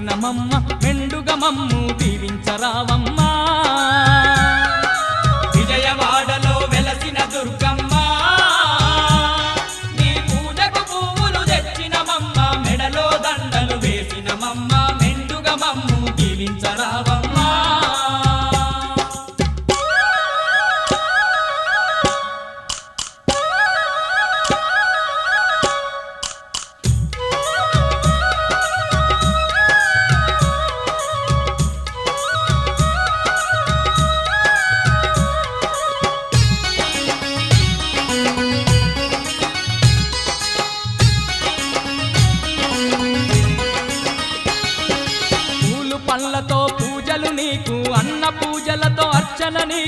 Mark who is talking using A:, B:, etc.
A: వెలసినమమ్మ మెండుగా మమ్ము దీవించరావమ్మా
B: విజయవాడలో వెలసిన దుర్గమ్మ నీ పూజకు పువ్వులు తెచ్చినమమ్మ మెడలో దండలు వేసినమమ్మ మెండుగా మమ్ము దీవించరావమ్మా
A: పళ్ళతో పూజలు నీకు అన్న పూజలతో అర్చన నీకు